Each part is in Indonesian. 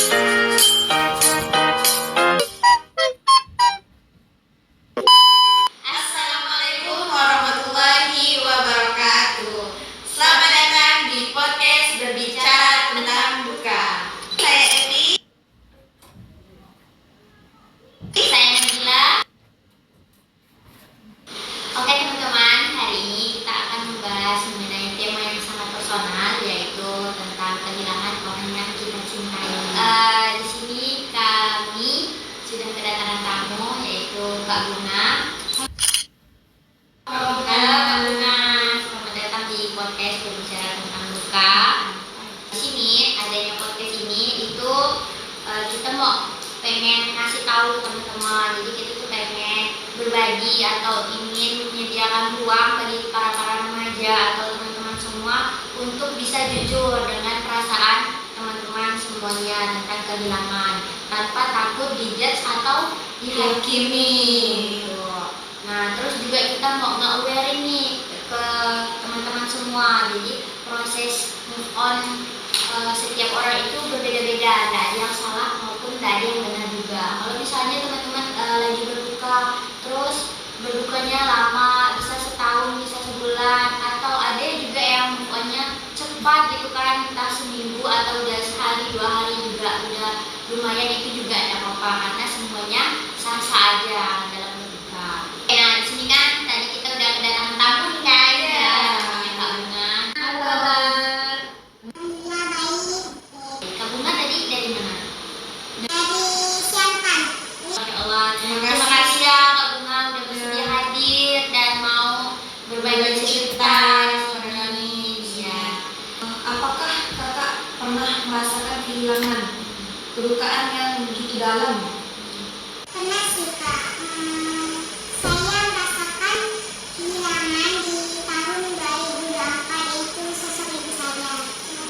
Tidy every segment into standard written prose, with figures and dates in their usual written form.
Assalamualaikum warahmatullahi wabarakatuh. Selamat datang di podcast berbicara tentang duka. Saya Evi. Saya Nabila. Oke teman-teman, hari ini kita akan membahas mengenai tema yang sangat personal, yaitu tentang kehilangan orang yang kita cintai. Di sini kami sudah kedatangan tamu, yaitu Kak Bunga. Halo Kak Bunga, selamat datang di podcast berbicara tentang duka. Di sini adanya podcast ini itu kita mau pengen kasih tahu teman-teman. Jadi kita tuh pengen berbagi atau ingin menyediakan ruang bagi para remaja atau teman-teman semua untuk bisa jujur dengan perasaan teman-teman semuanya tentang kehilangan tanpa takut dijudge atau dihakimi. Gitu. Nah, terus juga kita mau nge-aware nih ke teman-teman semua. Jadi proses move on setiap orang itu berbeda-beda, tidak ada yang salah maupun tidak ada yang benar juga. Kalau misalnya teman-teman lagi berduka, terus berdukanya lama, bisa setahun, bisa sebulan, atau ada juga yang move on-nya cepat gitu kan, entah seminggu atau udah sehari, 2 hari juga udah lumayan, itu juga tidak apa-apa karena semuanya sah-sah aja dalam berduka. Nah, di sini kan tadi kita udah kedatangan tamu nih kan, ya, namanya Kak Bunga. Halo. Kak Bunga tadi dari mana? Dari Siantan. Masya Allah, terima kasih ya Kak Bunga udah bersedia hadir dan mau berbagi cerita sore ini. Ya. Apakah kakak pernah merasakan kehilangan, kedukaan yang begitu dalam? Pernah sih Kak. Saya merasakan kehilangan di tahun 2024, yaitu sosok ibu saya.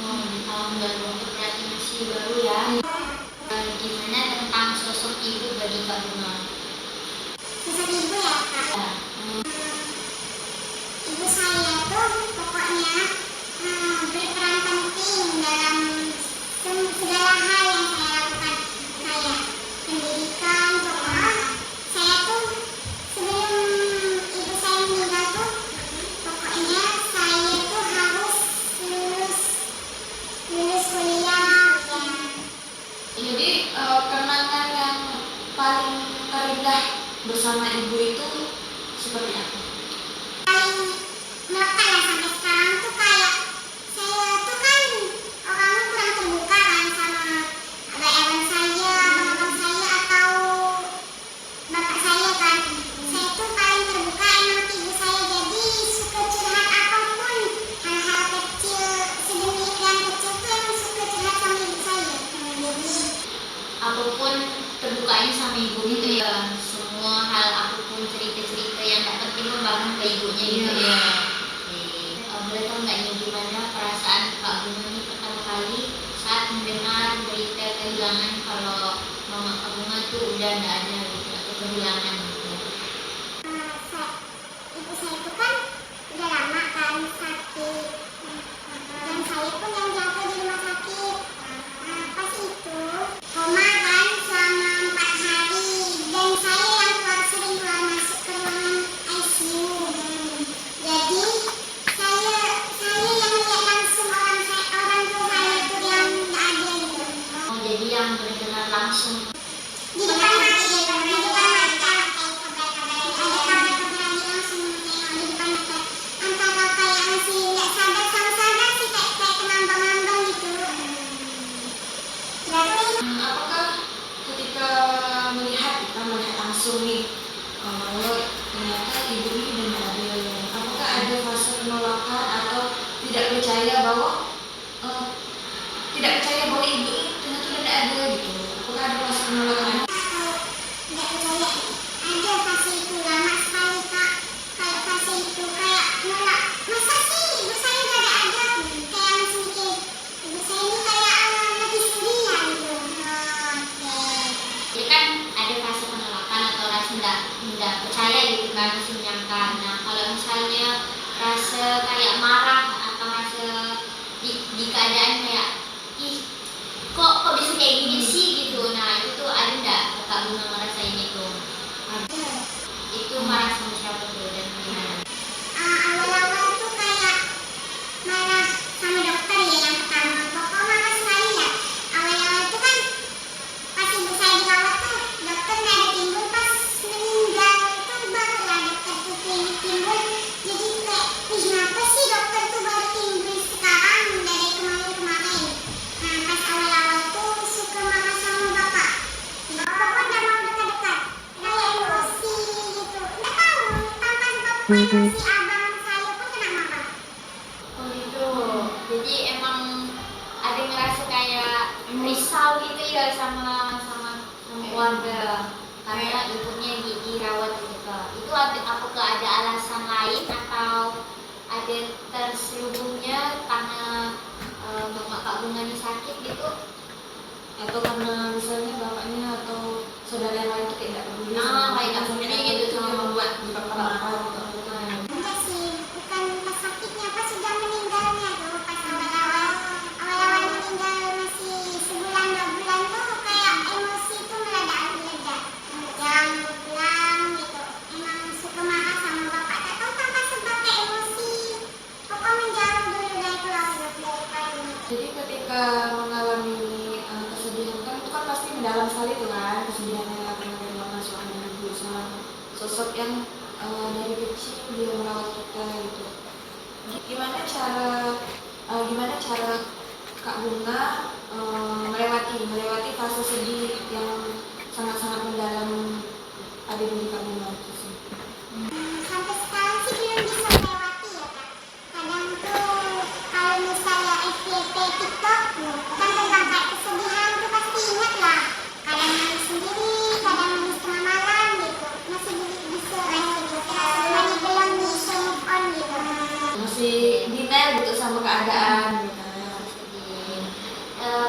Oh, di tahun 2024 berarti masih baru ya. Gimana tentang sosok ibu bagi Kak Bunga? Sosok ibu ya Kak. Ya. Ibu saya tuh pokoknya berperan penting dalam segala hal yang saya lakukan. Kayak pendidikan, pokoknya saya tuh sebelum ibu saya meninggal tuh, pokoknya saya tuh harus lulus kuliah ya. Jadi kenangan yang paling terindah bersama ibu itu seperti apa? Paling melekat lah sampai sekarang tuh kayak saya tuh kan orangnya kurang terbuka kan sama abang saya, abang saya atau bapak saya kan. Saya tuh paling terbuka emang ke ibu saya, jadi suka curhat apapun, hal-hal kecil sedemikian kecil tuh emang suka curhat sama ibu saya. Jadi Apapun terbukanya sama ibu gitu ya, semua hal apapun cerita-cerita yang tak penting membangun ke ibunya gitu Iya. ya. Boleh tahu nggak nih gimana perasaan Kak Bunga nih pertama kali saat mendengar berita kehilangan kalau mama Kak Bunga tuh udah nggak ada gitu atau kehilangan gitu. ibu saya itu kan udah lama kan sakit, dan saya pun yang jaga di rumah sakit. Pas itu koma kan selama 4 hari, dan saya yang sering keluar masuk ke ruangan ICU. Jadi saya yang lihat langsung orang tua saya itu yang nggak ada gitu. Oh, jadi yang benar-benar langsung. Di depan mata, di depan mata, ada kabar-kabaran langsung menengok di depan mata. Antara kayak masih nggak sadar sama sadar sih, kayak kenambang-nambang gitu. Berarti Apakah ketika melihat langsung nih, kalau ternyata ibu ini udah nggak ada, apakah ada fase penolakan atau tidak percaya bahwa ibu ini ternyata udah nggak ada gitu? Apakah ada fase penolakan? kalau nggak percaya, ada fase itu lama sekali Kak. Kayak fase itu kayak nolak. Masa sih ibu saya nggak ada? Kayak masih mikir ibu saya ini kayak lebih sedia gitu. Oke. Jadi kan ada fase penolakan atau rasa nggak percaya gitu kan, masih menyangka. Nah, kalau misalnya rasa kayak marah atau rasa di keadaan kayak ih kok bisa kayak gini marah sama siapa tuh dan gimana? Awal-awal tuh kayak marah sama dokter ya yang pertama. Pokoknya marah sekali ya. Awal-awal tuh kan pas ibu saya dirawat tuh dokter nggak ada timbul, pas meninggal tuh barulah dokter tuh timbul. Jadi kayak kenapa sih dokter tuh baru timbul sekarang dari kemarin-kemarin. Nah pas awal-awal tuh suka marah sama bapak. Bapak nggak mau dekat-dekat, kayak emosi gitu. Nggak tahu, tanpa sebab emosi abang saya pun kena marah. Oh gitu. Jadi emang ada ngerasa kayak risau gitu ya sama keluarga karena ibunya dirawat gitu Kak. Itu apakah ada alasan lain atau ada terselubungnya karena bapak Kak Bunga ini sakit gitu? Atau karena misalnya bapaknya atau saudara yang lain tuh kayak nggak peduli Kayak nggak peduli gitu itu sama yang membuat bapak. marah gitu. Enggak sih, bukan pas sakitnya, pas sudah meninggalnya tuh, pas awal-awal meninggal masih sebulan 2 bulan tuh kayak emosi tuh meledak. Yang pulang gitu, emang suka marah sama bapak. Tak tahu tanpa sebab kayak emosi. Pokoknya menjauh dulu dari keluarga daripada. Jadi ketika mengalami kesedihan kan itu kan pasti mendalam sekali tuh kan kesedihannya karena dari mama suami dan ibu sama sosok yang dari kecil dia merawat kita gitu. Gimana cara Kak Bunga melewati fase sedih yang sangat-sangat mendalam ada di Kak Bunga itu sih. Sampai sekarang sih belum bisa melewati ya Kak. Kadang tuh kalau misalnya FYP TikTok kan tentang kayak kesedihan tuh pasti ingat lah. Kadang nangis sendiri, kadang nangis tengah malam gitu. Masih bisa masih belum bisa move on gitu. Masih denial gitu sama keadaan gitu.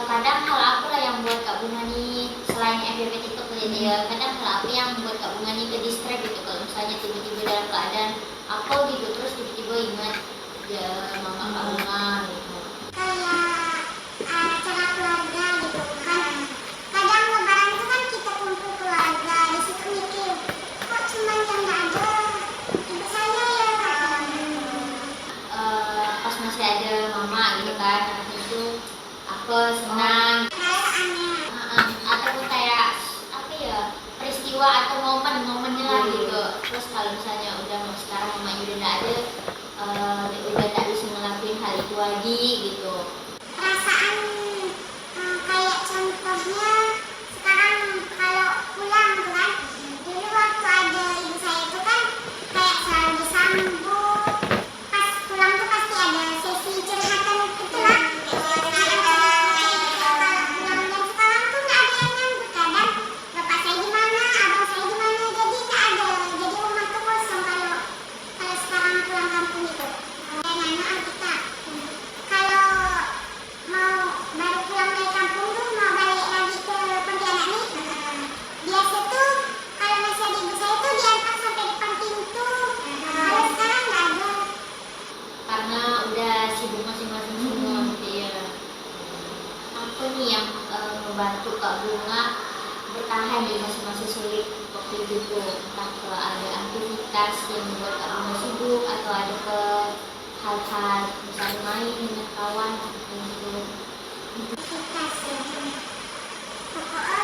Kadang hal apa lah yang buat Kak Bunga nih selain FYP TikTok gitu ya, kadang hal apa yang buat Kak Bunga nih ke distract gitu kalau misalnya tiba-tiba dalam keadaan apa gitu terus tiba-tiba ingat ya mama Kak Bunga gitu. Kayak acara keluarga gitu kan. Kadang lebaran tuh kan kita kumpul keluarga, di situ mikir kok cuman yang nggak ada ibu saya ya Kak. Pas masih ada mama gitu kan itu aku senang. Perasaannya Ataupun kayak apa ya peristiwa atau momennya lah gitu. Terus kalau misalnya udah sekarang mamanya udah nggak ada, udah tak bisa ngelakuin hal itu lagi gitu. perasaan kayak contohnya sekarang kalau pulang tuh kan, dulu waktu ada ibu saya itu kan kayak selalu disambut, pas pulang tuh pasti ada sesi curhatan gitu lah. Kalau pulang dan sekarang tuh nggak ada yang nyambut. Kadang bapak saya di mana, abang saya di mana, jadi nggak ada, jadi rumah tuh kosong kalau sekarang pulang kampung itu. Dan anak kita kalau mau baru pulang dari kampung tuh mau balik lagi ke Pontianak nih, biasa tuh kalau masih ada ibu saya tuh diantar sampai depan pintu. Kalau sekarang nggak ada. Karena udah sibuk masing-masing semua gitu ya. Apa nih yang membantu Kak Bunga bertahan di masa-masa sulit waktu itu tuh? Entah ke ada aktivitas yang membuat Kak Bunga sibuk atau ada ke hal-hal misalnya main dengan kawan atau gitu. Aktivitas pokoknya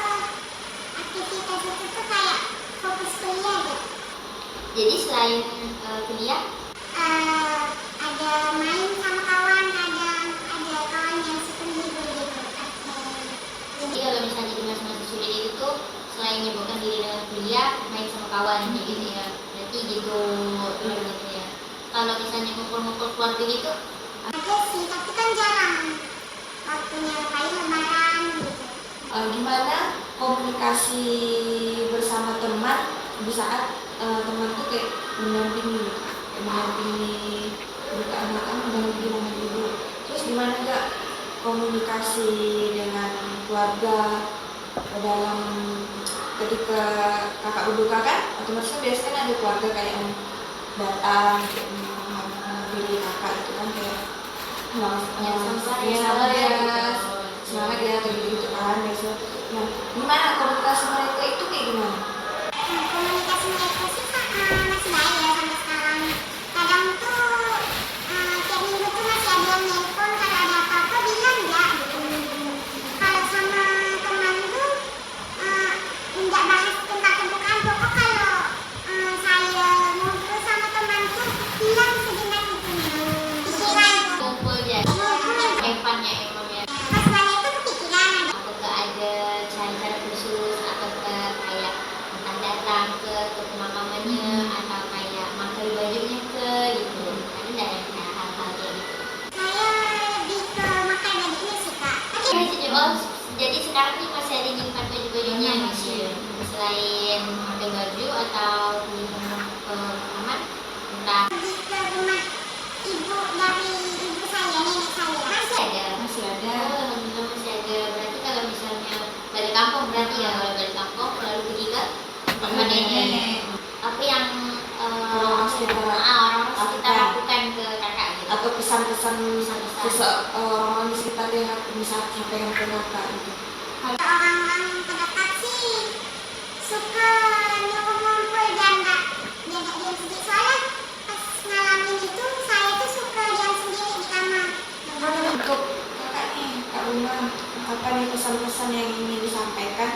aktivitas itu tuh kayak fokus kuliah gitu. Jadi selain kuliah, Ada main sama kawan, kadang ada kawan yang suka menghibur gitu. jadi kalau misalnya di masa-masa sulit itu tuh selain menyibukkan diri dengan kuliah, main sama kawan gitu ya. Berarti gitu, gitu ya. Kalau misalnya ngumpul-ngumpul keluarga gitu, Ada sih, tapi kan jarang waktunya, paling lebaran gitu. Gimana komunikasi bersama teman di saat teman tuh kayak mendampingi buka anak-anak mendampingi mama ibu. Terus gimana nggak komunikasi dengan keluarga dalam ketika kakak berduka kan otomatis kan biasanya kan ada keluarga kayak yang datang menghadiri kakak itu kan kayak sabar ya semangat ya kayak gitu kan biasa. Nah gimana komunikasi mereka itu kayak gimana? Komunikasi mereka sih jadi sekarang ini masih ada nyimpan baju-bajunya Masih. selain pakai baju atau di kamar entah Pergi ke rumah ibu dari ibu saya, nenek saya. masih ada. Masih ada. Oh, alhamdulillah masih ada. Berarti kalau misalnya balik kampung berarti ya kalau balik kampung lalu pergi ke rumah nenek. Apa yang Orang sekitar orang sekitar lakukan. lakukan ke kakak gitu. Atau pesan-pesan Pesan-pesan. orang di sekitar yang bisa sampaikan ke kakak gitu. Orang-orang terdekat sih suka nyuruh ngumpul dan nggak diam sendiri. Soalnya pas ngalamin itu saya tuh suka diam sendiri di kamar. Untuk kakak nih, Kak Bunga, apa nih pesan-pesan yang ingin disampaikan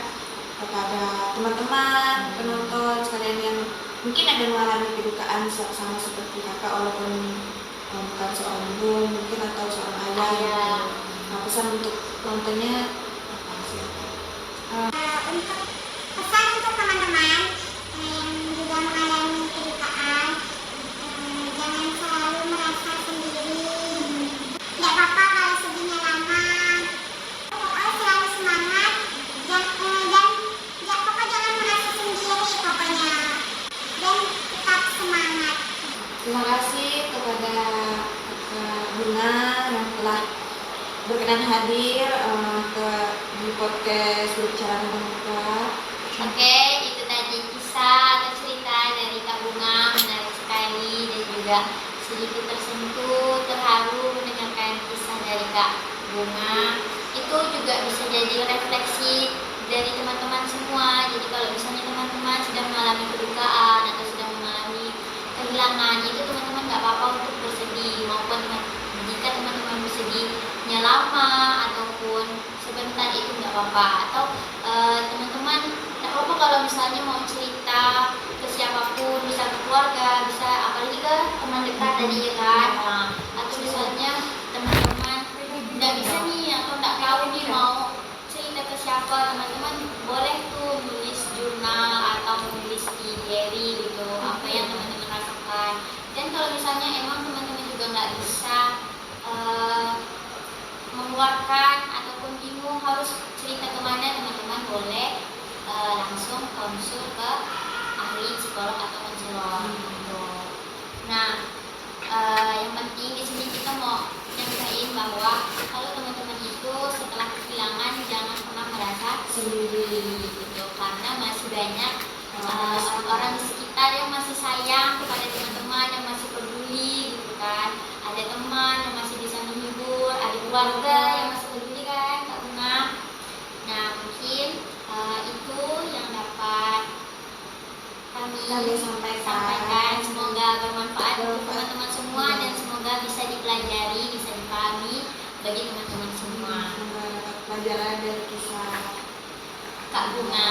kepada teman-teman, penonton sekalian yang mungkin ada mengalami kedukaan sama seperti kakak walaupun bukan seorang ibu mungkin atau seorang ayah. Iya. Nah, pesan untuk penontonnya apa sih? Untuk pesan untuk teman-teman yang juga mengalami kedukaan, jangan selalu merasa sendiri. Tidak apa-apa kalau sedihnya lama. Pokoknya selalu semangat dan pokoknya jangan merasa sendiri pokoknya. Dan tetap semangat. Terima kasih kepada Kak Bunga yang telah berkenan hadir di podcast Berbicara Tentang Luka. Oke, itu tadi kisah atau cerita dari Kak Bunga, menarik sekali dan juga sedikit tersentuh, terharu mendengarkan kisah dari Kak Bunga. Itu juga bisa jadi refleksi dari teman-teman semua. Jadi kalau misalnya teman-teman sedang mengalami kedukaan atau sedang mengalami kehilangan, itu teman-teman nggak apa-apa untuk bersedih, maupun jika teman-teman bersedihnya lama ataupun sebentar itu nggak apa-apa. Atau teman-teman nggak apa-apa kalau misalnya mau cerita ke siapapun, bisa ke keluarga, bisa apalagi ke teman dekat tadi ya kan. Atau misalnya teman-teman nggak bisa nih atau nggak tahu nih mau cerita ke siapa, teman-teman boleh tuh nulis jurnal atau nulis di diary gitu apa yang teman-teman rasakan. Dan kalau misalnya emang teman-teman juga nggak bisa mengeluarkan ataupun bingung harus cerita kemana, teman-teman boleh langsung konsul ke ahli psikolog atau konselor gitu. Nah, yang penting di sini kita mau nyampaikan bahwa kalau teman-teman itu setelah kehilangan jangan pernah merasa sendiri gitu, karena masih banyak orang di sekitar yang masih sayang kepada teman-teman, yang masih peduli gitu kan. Ada teman yang masih bisa menghibur, ada keluarga yang masih peduli kan Kak Bunga. Nah mungkin itu yang dapat kami sampaikan. Semoga bermanfaat untuk teman-teman semua dan semoga bisa dipelajari, bisa dipahami bagi teman-teman semua. Semoga dapat pelajaran dari kisah Kak Bunga.